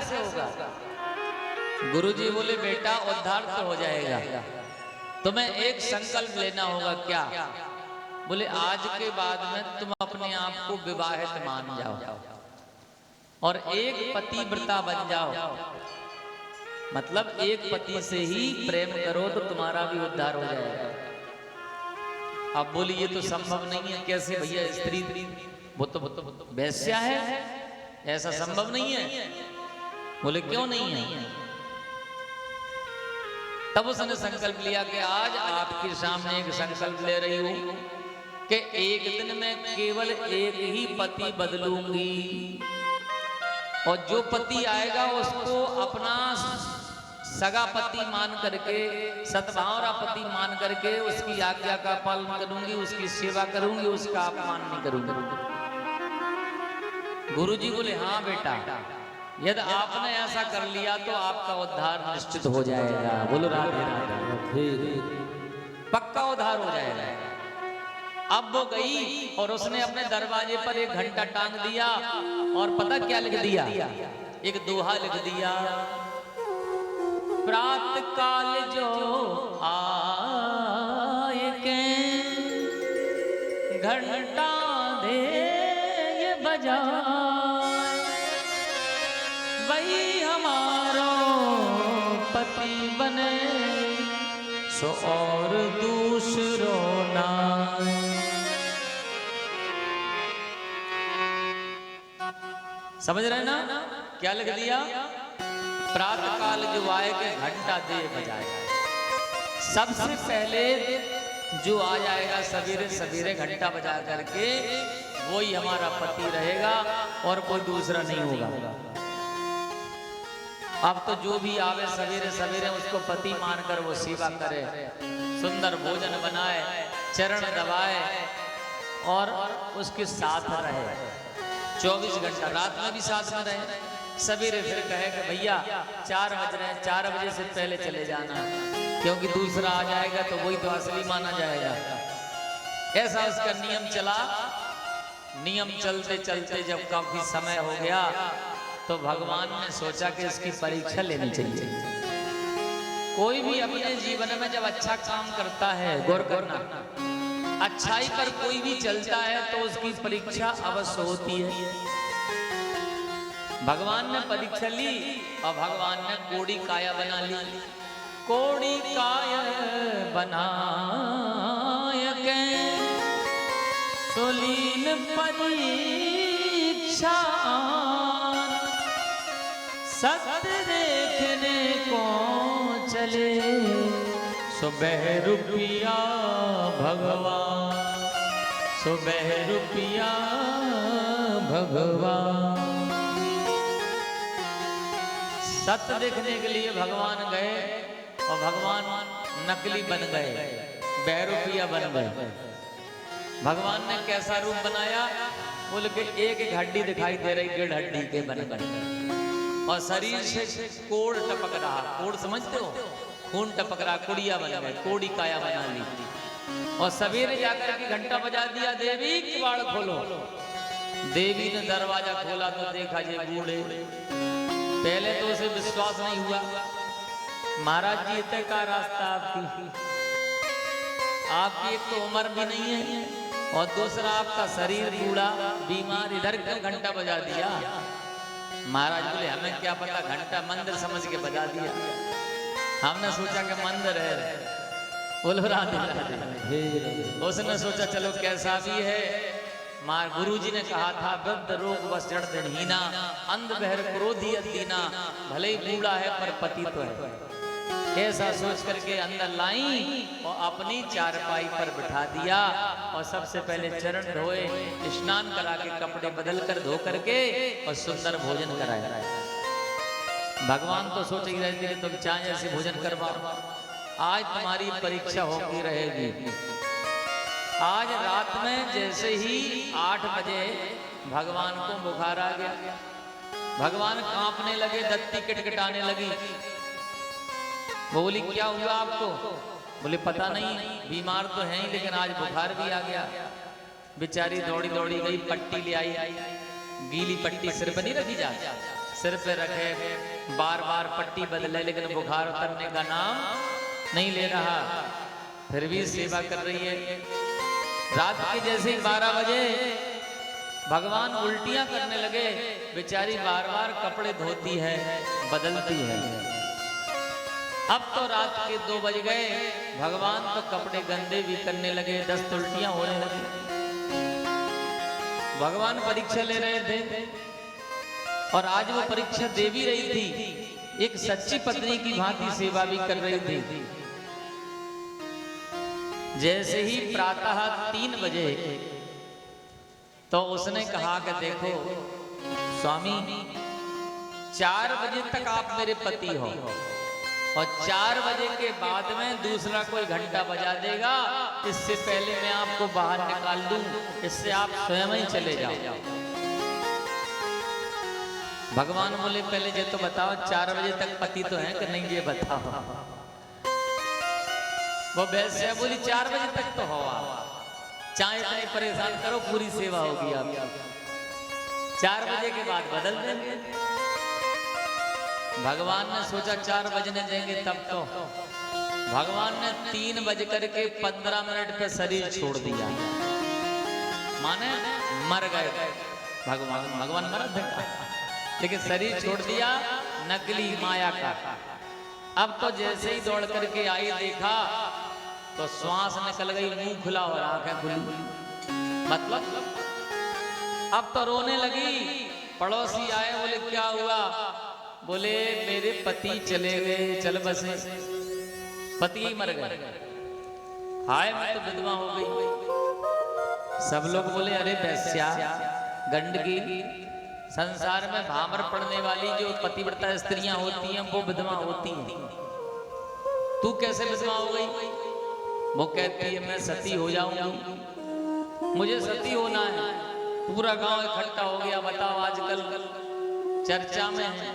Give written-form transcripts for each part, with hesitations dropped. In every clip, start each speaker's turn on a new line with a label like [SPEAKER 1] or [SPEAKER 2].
[SPEAKER 1] कैसे होगा? गुरुजी बोले बेटा उद्धार तो हो जाएगा, तुम्हें एक संकल्प लेना होगा। क्या? बोले आज के बाद में तुम अपने आप को विवाहित मान जाओ और एक पतिव्रता बन जाओ। मतलब एक पति से ही प्रेम करो तो तुम्हारा भी उद्धार हो जाएगा। अब बोली ये तो संभव नहीं है। कैसे भैया? स्त्री वो तो वैश्या है, ऐसा संभव नहीं है। बोले क्यों नहीं है? तब उसने संकल्प लिया कि आज आपके सामने एक संकल्प ले रही हूं कि एक दिन में केवल एक ही पति बदलूंगी और जो पति आएगा उसको अपना सगा पति मान करके, सद्भावना पति मान करके उसकी आज्ञा का पालन करूंगी, उसकी सेवा करूंगी, उसका अपमान नहीं करूंगी। गुरुजी बोले हाँ बेटा, यदि आपने ऐसा कर लिया तो आपका उद्धार निश्चित हो जाएगा। बोलो राधे राधे, पक्का उद्धार हो जाएगा। अब वो गई और उसने अपने दरवाजे पर एक घंटा टांग दिया और पता क्या लिख दिया? एक दोहा लिख दिया, प्रात काल जो आए के घंटा दे ये बजा, वही हमारो पति बने सो और दूसरो ना। समझ रहे ना क्या लिख दिया? प्रातः काल जो आए के घंटा दे बजाए। सबसे पहले जो आ जाएगा सवेरे सवेरे घंटा बजा करके वही हमारा पति रहेगा और कोई दूसरा नहीं होगा। अब तो जो भी आवे सवेरे सवेरे उसको पति मानकर वो सेवा करे, सुंदर भोजन बनाए, चरण दबाए और उसके साथ रहे 24 घंटा, रात में भी साथ में रहे। सवेरे फिर कहे कि भैया 4 बज रहे हैं, 4 बजे से पहले चले जाना, क्योंकि दूसरा आ जाएगा तो वही तो असली माना जाएगा। ऐसा उसका नियम चला। नियम चलते चलते जब काफी समय हो गया तो भगवान ने सोचा कि इसकी परीक्षा लेनी चाहिए। कोई भी अपने जीवन में जब अच्छा काम करता है, गौर करना, अच्छाई पर कोई भी चलता है तो उसकी परीक्षा अवश्य होती है। भगवान ने परीक्षा ली और भगवान ने कोड़ी काया बना ली। कोड़ी काया बनाय के सुलीन परीक्षा, सत्य देखने को चले सुबह रुपया भगवान, सुबह रुपया भगवान। सत्य देखने के लिए भगवान गए और भगवान नकली बन गए, बहरूपिया बन गए। भगवान ने कैसा रूप बनाया? बोल के एक हड्डी दिखाई दे रही, 1.5 हड्डी के बन गए और शरीर से कोड़ टपक रहा। कोड़ समझते हो? खून टपक रहा, कुड़िया बन गए, कोड़ी काया बना ली। और सवेरे जाकर के घंटा बजा दिया, देवी किवाड़ खोलो। देवी ने दरवाजा खोला तो देखा ये बूढ़े। पहले तो उसे विश्वास नहीं हुआ। महाराज जी इतने का रास्ता आपकी एक तो उम्र भी नहीं है और दूसरा आपका शरीर बूढ़ा बीमार, इधर क्यों घंटा बजा दिया? महाराज बोले हमें क्या पता, घंटा मंदिर समझ के बजा दिया। हमने सोचा कि मंदिर है। बोलो राधे राधे। उसने सोचा चलो कैसा भी है। मार गुरुजी ने कहा था वृद्ध रोग बस जड़ दिनहीना, अंध बहर क्रोधी अदीना, भले ही बूढ़ा है पर पति तो है। ऐसा सोच करके अंदर लाई और अपनी चारपाई पर बिठा दिया और सबसे पहले चरण धोए, स्नान करा के कपड़े बदल कर धो करके और सुंदर भोजन कराया। भगवान तो सोच ही रहते तुम चाहे ऐसे भोजन करवाओ, आज तुम्हारी परीक्षा होती रहेगी। आज रात में जैसे ही 8 बजे भगवान को बुखार आ गया, भगवान कांपने लगे, दत्ती किटकिटाने लगी। बोली क्या हुआ आपको? बोले पता नहीं, बीमार तो हैं ही लेकिन आज बुखार भी आ गया। बेचारी दौड़ी दौड़ी गई, पट्टी ले आई, गीली पट्टी सिर पर नहीं रखी जाती, सिर पे रखे, बार बार पट्टी बदले, लेकिन बुखार उतरने का नाम नहीं ले रहा, फिर भी सेवा कर रही है। रात के जैसे ही 12 बजे भगवान उल्टियां करने लगे, बेचारी बार बार कपड़े धोती है, बदलती है। अब तो रात के 2 बज गए, भगवान तो कपड़े गंदे भी करने लगे, 10 उल्टियां होने लगी। भगवान परीक्षा ले रहे थे और आज वो परीक्षा दे भी रही थी, एक सच्ची पत्नी की भांति सेवा भी कर रही थी। जैसे ही प्रातः 3 बजे तो उसने कहा कि देखो स्वामी, 4 बजे तक आप मेरे पति हो और 4 बजे के बाद में दूसरा कोई घंटा बजा देगा, इससे पहले मैं आपको बाहर निकाल दूं, इससे आप स्वयं ही चले जाओ। भगवान बोले पहले ये तो बताओ 4 बजे तक पति तो है कि नहीं, ये बताओ। वो वैसे बोली 4 बजे तक तो हो, चाहे इतने परेशान करो, पूरी सेवा होगी आपकी, 4 बजे के बाद बदल देंगे। भगवान ने सोचा 4 बजने देंगे तब तो, भगवान ने 3 बज करके 15 मिनट पे शरीर छोड़ दिया, माने मर गए भगवान मर गए, लेकिन शरीर छोड़ दिया नकली माया का। अब तो जैसे ही दौड़ करके आई, देखा तो श्वास निकल गई, मुंह खुला और आंखें खुली, मतलब अब तो रोने लगी। पड़ोसी आए, बोले क्या हुआ? बोले मेरे पति चले गए, चल बसे, पति ही मर गए, हाय मैं तो विधवा हो गई। सब लोग बोले अरे वैश्या, गंडकी, संसार में भामर पड़ने वाली जो पतिव्रता स्त्रियां होती हैं वो विधवा होती हैं, तू कैसे विधवा हो गई? वो कहती है मैं सती हो जाऊंगी, मुझे सती होना है। पूरा गांव इकट्ठा हो गया, बताओ आजकल चर्चा में है,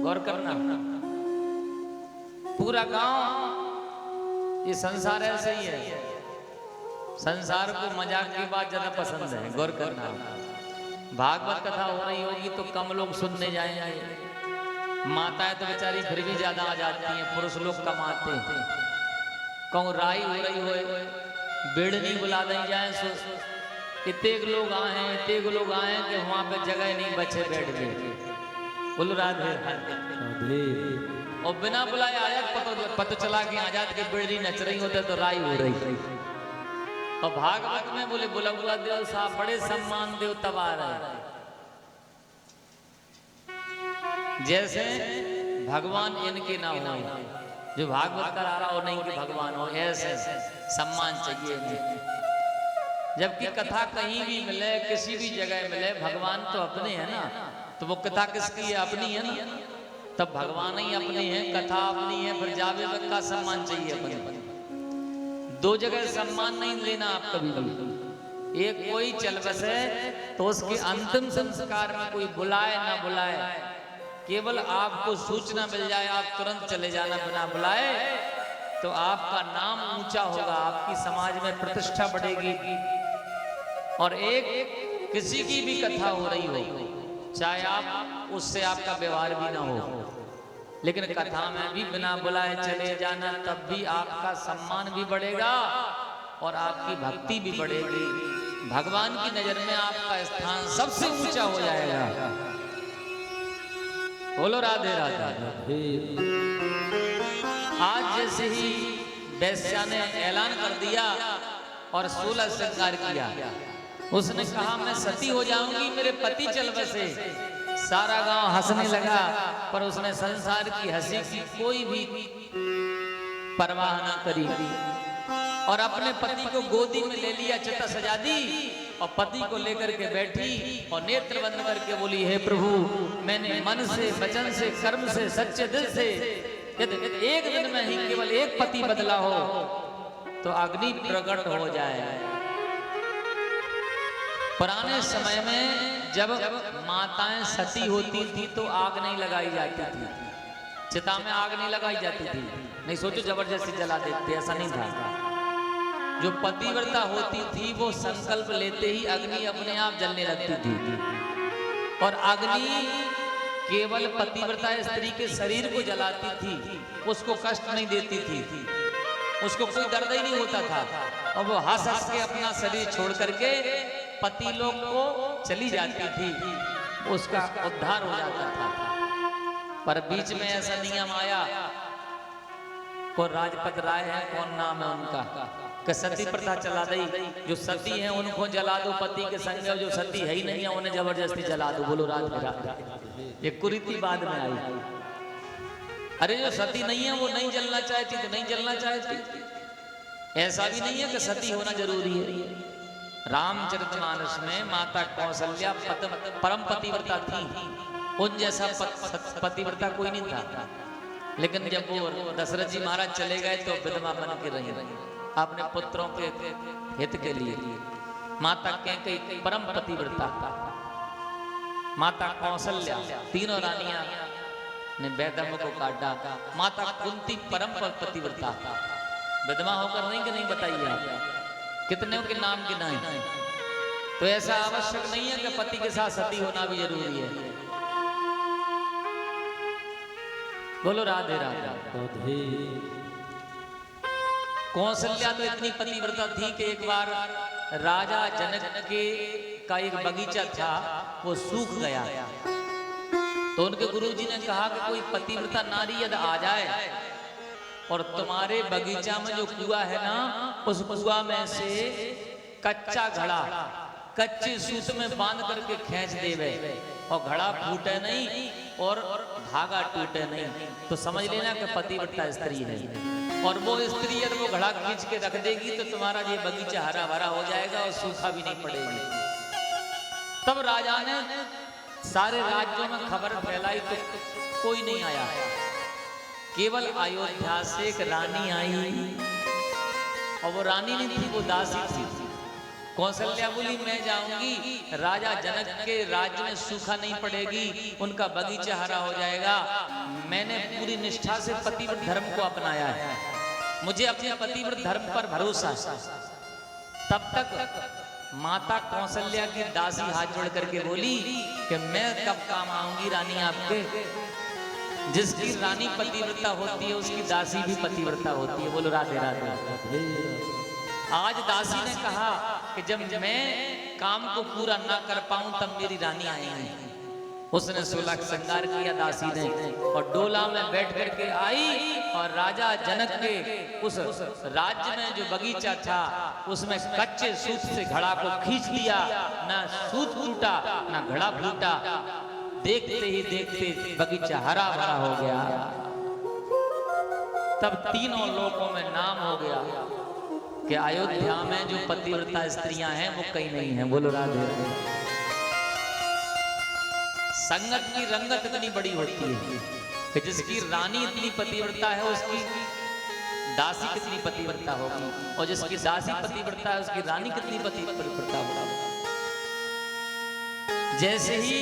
[SPEAKER 1] गौर करना, पूरा गांव, ये संसार ऐसे ही है, संसार को मजाक की बात ज्यादा पसंद है, गौर करना। भागवत कथा हो रही होगी तो कम लोग सुनने जाएंगे, माताएं तो बेचारी फिर भी ज्यादा आ जाती हैं, पुरुष लोग कम आते हैं। कहूँ राई हो रही हो, बेड़नी बुला दी जाए, इतने लोग आए हैं, इतने लोग आए हैं कि वहां पे जगह नहीं बचे बैठ गए, बोलो राधे राधे। और बिना बुलाए आया, पता चला कि आजाद के बेड़नी नच रही होते तो राई हो रही। और भागवत में बोले बुलबुला देव साहब बड़े सम्मान देव तब आ रहे, जैसे भगवान इनके ना हो, जो भागवत करा रहा हो नहीं कि भगवान हो, ऐसे सम्मान चाहिए इन्हें। जबकि कथा कहीं भी मिले, किसी भी जगह मिले, भगवान तो अपने हैं ना, तो वो कथा किसकी है? अपनी है ना, तब भगवान ही अपने हैं, कथा अपनी है, फिर जावे का सम्मान चाहिए अपने। 2 जगह सम्मान नहीं लेना आप कभी भी। एक कोई चल बसे तो उसके अंतिम संस्कार में कोई बुलाए ना बुलाए, केवल आपको सूचना मिल जाए, आप तुरंत चले जाना बिना बुलाए, तो आपका नाम ऊंचा होगा, आपकी समाज में प्रतिष्ठा बढ़ेगी। और एक किसी की भी कथा हो रही हो, चाहे आप उससे आपका व्यवहार भी ना हो, लेकिन कथा में भी बिना बुलाए चले जाना, तब भी आपका सम्मान भी बढ़ेगा और आपकी भक्ति भी बढ़ेगी। भगवान की नजर में आपका स्थान सबसे ऊंचा हो जाएगा। बोलो राधे राधे। आज जैसे ही वैश्या ने ऐलान कर दिया और 16 श्रृंगार किया, उसने कहा मैं सती हो जाऊंगी, मेरे पति चल बसे। सारा गांव हंसने लगा, पर उसने संसार की हंसी की कोई भी परवाह न करी और अपने पति को गोदी में ले लिया, चिता सजा दी और पति को लेकर के बैठी और नेत्र बंद करके बोली, हे प्रभु, मैंने मन से, वचन से, कर्म से, सच्चे दिल से यदि एक दिन में ही केवल एक पति बदला हो तो अग्नि प्रकट हो जाए। पुराने समय में जब माताएं सती होती थी तो आग नहीं लगाई जाती थी, चिता में आग नहीं लगाई जाती थी, नहीं सोचो जबरदस्ती जला देते, ऐसा नहीं था। जो पतिव्रता होती थी वो संकल्प लेते ही अग्नि अपने आप जलने लगती थी। और अग्नि केवल पतिव्रता स्त्री के शरीर को जलाती थी, उसको कष्ट नहीं देती थी, उसको कोई दर्द ही नहीं होता था, और वो हंस हंस के अपना शरीर छोड़ करके पति लोग को चली जाती थी, उसका उद्धार हो जाता था। पर बीच में ऐसा नियम आया, को राजपत राय है, कौन नाम है उनका, कि सती प्रथा चला दी, जो सती हैं उनको जला दो पति के संग, जो सती है ही नहीं है उन्हें जबरदस्ती जला दो। बोलो राधे राधे। ये कुरीति बाद में आई। अरे जो सती नहीं है वो नहीं जलना चाहती तो नहीं जलना चाहती, ऐसा भी नहीं है कि सती होना जरूरी है। रामचरितमानस में माता कौशल्या परम पतिव्रता थी, उन जैसा पतिव्रता कोई नहीं था। लेकिन जब वो दशरथ जी महाराज चले गए तो विधवा बन के रही अपने पुत्रों के हित के लिए। माता कैकेयी परम पतिव्रता, माता कौशल्या, तीनों रानियां ने वैधर्म को काटा। माता कुंती परम पतिव्रता, विधवा होकर नहीं कि नहीं बताइए आप, कितने के नाम गिनाए। तो ऐसा आवश्यक नहीं है कि पति के साथ सती होना भी जरूरी है। बोलो राधे राधे। कौशल्या तो इतनी पतिव्रता थी कि एक बार राजा जनक के का एक बगीचा था, वो सूख गया, तो उनके गुरुजी ने कहा कि कोई पतिव्रता नारी यदि आ जाए और तुम्हारे बगीचा में जो कुआं है ना, उस कुआं में से कच्चा घड़ा कच्चे सूत में बांध करके खींच देवे, और घड़ा फूटे नहीं और धागा टूटे नहीं, तो समझ लेना कि पतिव्रता स्त्री है। और वो स्त्री यदि वो घड़ा खींच के रख देगी तो तुम्हारा ये बगीचा हरा भरा हो जाएगा और सूखा भी नहीं पड़ेगी। तब राजा ने सारे राज्यों में खबर फैलाई तो कोई नहीं आया, केवल अयोध्या से एक रानी आई, और वो रानी नहीं थी, वो दासी थी। कौशल्या बोली मैं जाऊंगी, राजा जनक के राज्य में सूखा नहीं पड़ेगी, उनका बगीचा हरा हो जाएगा। मैंने पूरी निष्ठा से पतिव्रत धर्म को अपनाया है, मुझे अपने पतिव्रत धर्म पर भरोसा है। तब तक माता कौशल्या की दासी हाथ जोड़ करके बोली कि मैं कब काम आऊंगी रानी आपके। जिसकी रानी पतिव्रता होती है उसकी दासी भी पतिव्रता होती है। बोलो राधे राधे। आज दासी ने कहा कि जब मैं काम को पूरा ना कर पाऊं तब मेरी रानी आएगी। उसने 16 श्रृंगार किया दासी ने, और डोला में बैठ करके आई, और राजा जनक के उस राज्य में जो बगीचा था उसमें कच्चे सूत से घड़ा को खींच लिया, ना सूत टूटा ना घड़ा फूटा। देखते ही देखते बगीचा हरा भरा हो गया। तब तीनों लोकों में नाम हो गया कि अयोध्या में जो पतिव्रता स्त्रियां हैं वो कहीं नहीं है। बोलो राधे राधे। संगत की रंगत इतनी बड़ी होती है कि जिसकी रानी इतनी पतिव्रता है उसकी दासी कितनी पतिव्रता होगी, और जिसकी दासी पतिव्रता है उसकी रानी कितनी पतिव्रता होगी। जैसे ही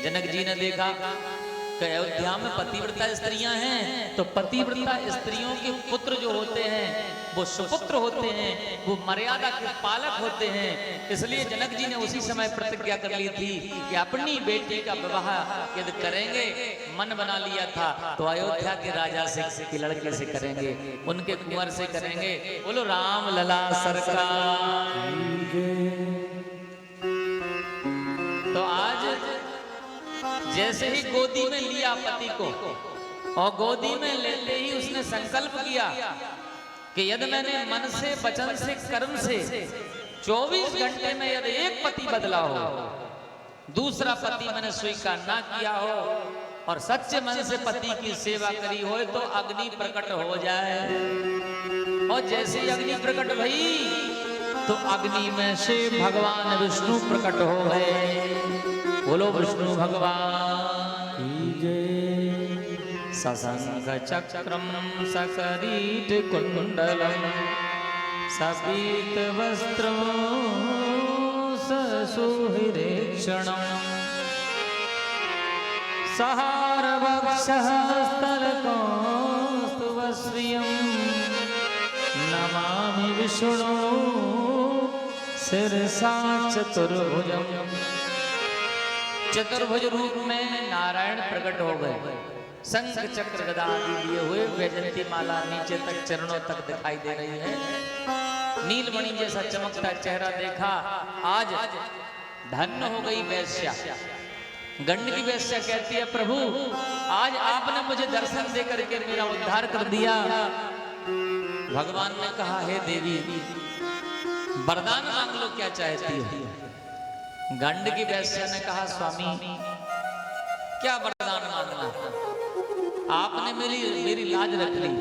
[SPEAKER 1] जनक जी ने देखा कि अयोध्या में पतिव्रता स्त्रियां हैं, तो पतिव्रता स्त्रियों के पुत्र जो होते हैं वो सुपुत्र होते हैं, वो मर्यादा के पालक होते हैं। इसलिए जनक जी ने उसी समय प्रतिज्ञा कर ली थी कि अपनी बेटी का विवाह यदि करेंगे, मन बना लिया था, तो अयोध्या के राजा से के लड़के से करेंगे, उनके कुंवर से करेंगे। बोलो राम लला सरकार। तो आज जैसे ही गोदी में लिया पति को, और गोदी में लेते ही उसने संकल्प किया कि यदि मैंने मन से वचन से कर्म से 24 घंटे में यदि एक पति बदला हो, दूसरा पति मैंने स्वीकार ना किया हो, और सच्चे मन से पति की सेवा करी हो, तो अग्नि प्रकट हो जाए। और जैसे अग्नि प्रकट भई तो अग्नि में से भगवान विष्णु प्रकट हो गए। बोलो विष्णु भगवान की जय। सशंख चक्रम सकरीट कुंडलम सपीत वस्त्रम ससुहृक्षणम सहार वक्षः स्थलकौस्तुभश्रियं नमामि विष्णु शिरसा चतुर्भुजम्। चतुर्भुज रूप में नारायण प्रकट हो गए, शंख चक्र गदा आदि लिए हुए, वैजंती माला नीचे तक चरणों तक दिखाई दे रही है। नीलमणि जैसा चमकता चेहरा देखा। आज धन्य हो गई वैश्या। गंडकी वैश्या कहती है, प्रभु आज आपने मुझे दर्शन दे करके मेरा उद्धार कर दिया। भगवान ने कहा, हे देवी वरदान मांग लो, क्या चाहती हो? गंडकी वैश्या ने कहा, स्वामी क्या वरदान मांगना? आपने मेरी लाज रख ली,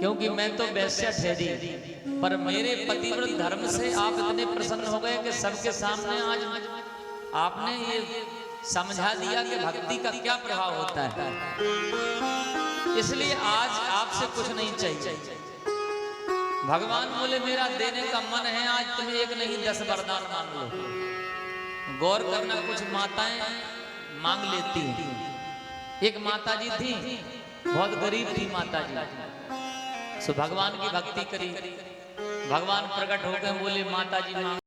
[SPEAKER 1] क्योंकि मैं तो वैश्या ठहरी, पर मेरे पतिव्रत धर्म से आप इतने प्रसन्न हो गए कि सबके सामने आज आपने ये समझा दिया कि भक्ति का क्या प्रभाव होता है। इसलिए आज आपसे कुछ नहीं चाहिए। भगवान बोले, मेरा देने का मन है, आज तुम्हें एक नहीं 10 वरदान मांग लो। गौर करना, कुछ माताएं मांग लेती हैं। एक माता जी थी, बहुत गरीब थी माता जी, सो भगवान की भक्ति करी। भगवान प्रकट हो गए, बोले माता जी मांग।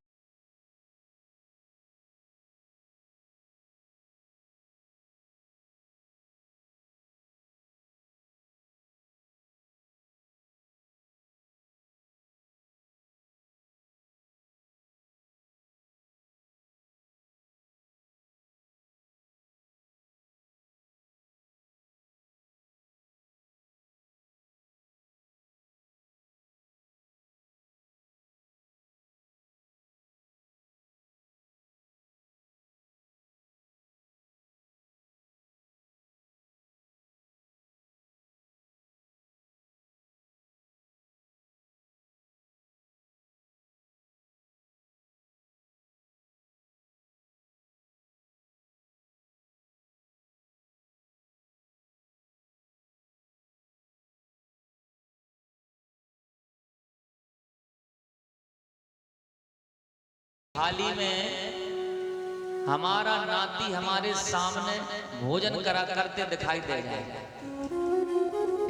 [SPEAKER 1] थाली में हमारा नाती हमारे सामने भोजन करा करते दिखाई दे जाए,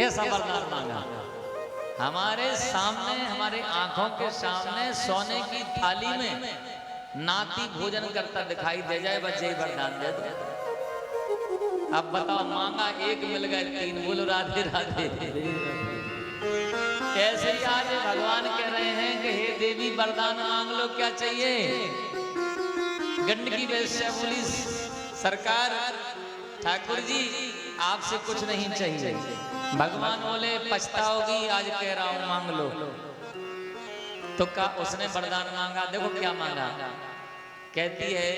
[SPEAKER 1] ऐसा वरदान मांगा। हमारे सामने, हमारे आंखों के सामने सोने की थाली में नाती भोजन करता दिखाई दे जाए, बस यही वरदान दे दो। अब बताओ, मांगा एक मिल गए 3। बोलो राधे राधे। ऐसे ही आज भगवान कह रहे हैं कि हे देवी वरदान मांग लो, क्या चाहिए? गंडकी वैश्या बोली, सरकार ठाकुर जी आपसे कुछ नहीं चाहिए। भगवान बोले, पछताओगी, आज कह रहा हूं मांग लो। तो का उसने वरदान मांगा। देखो क्या मांगा, कहती है,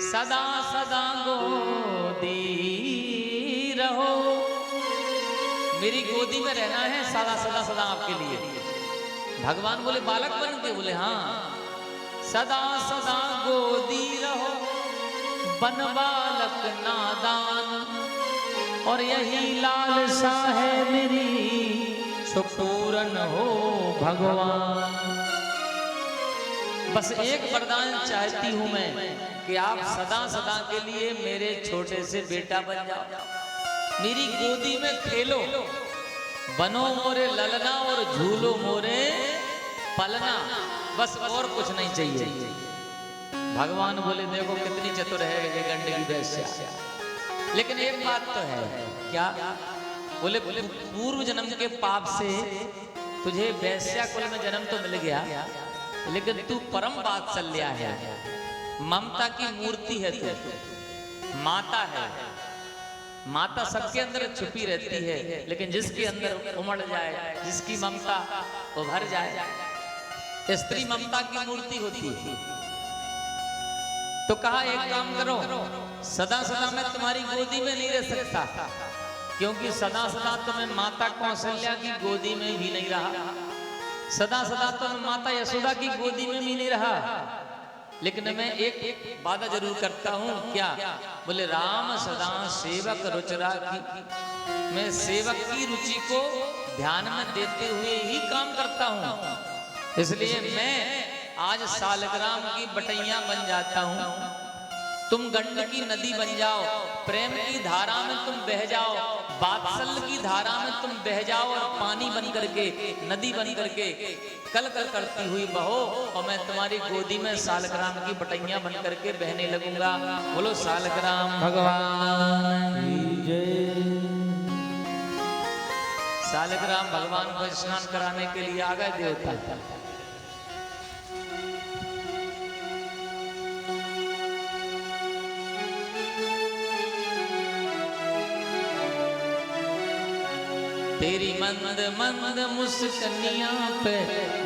[SPEAKER 1] सदा सदा गोदी रहो, मेरी गोदी में रहना है सदा सदा सदा आपके लिए। भगवान बोले, बालक बन के? बोले हाँ। सदा सदा गोदी रहो, बन बालक नादान, और यही लालसा है मेरी, सुपूरन हो भगवान। बस एक वरदान चाहती हूं मैं, कि आप सदा सदा के लिए मेरे छोटे से बेटा बन जाओ, मेरी गोदी में खेलो, बनो मोरे ललना और झूलो मोरे पलना, बस और कुछ नहीं चाहिए। भगवान बोले, देखो कितनी चतुर है ये गंडकी वैश्या। लेकिन एक बात तो है, क्या? बोले पूर्व जन्म के पाप से तुझे वैश्या कुल में जन्म तो मिल गया, लेकिन तू परम वात्सल्य है, ममता की मूर्ति है, तू माता है। माता सबके अंदर छुपी रहती है, लेकिन जिसके अंदर उमड़ जाए, जिसकी ममता उभर जाए, स्त्री ममता की मूर्ति होती है। तो कहा, एक काम करो, सदा सदा मैं तुम्हारी गोदी में नहीं रह सकता, क्योंकि सदा सदा तो मैं माता कौशल्या की गोदी में भी नहीं रहा, सदा सदा तो मैं माता यशोदा की गोदी में भी नहीं रहा, लेकिन मैं एक वादा जरूर करता हूँ। क्या? बोले, राम सदा सेवक रुचिरा की, मैं सेवक की रुचि को ध्यान में देते हुए ही काम करता हूँ। इसलिए मैं आज सालग्राम की बटैया बन जाता हूँ, तुम गंडकी नदी बन जाओ, प्रेम की धारा में तुम बह जाओ, वात्सल्य की धारा में तुम बह जाओ और पानी बन करके, नदी बन करके कल कल करती हुई बहो, और मैं तुम्हारी गोदी में सालग्राम की बटैया बन करके बहने लगूंगा। बोलो सालग्राम भगवान की जय। सालग्राम भगवान को स्नान कराने के लिए आ गए देवता। तेरी मंद मंद मुस्कनिया पे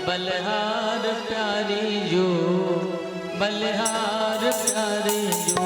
[SPEAKER 1] बलहार प्यारी जो, बलहार प्यारी जो।